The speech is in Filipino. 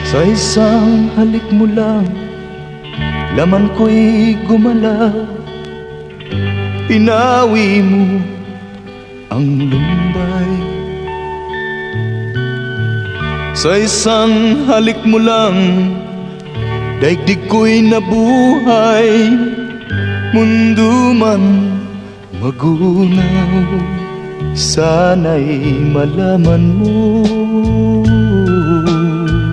Sa isang halik mo lang, laman ko'y gumalaw. Pinawi mo ang lumbay. Sa isang halik mo lang, daigdig ko'y nabuhay. Mundo man magunaw, sana'y malaman mo.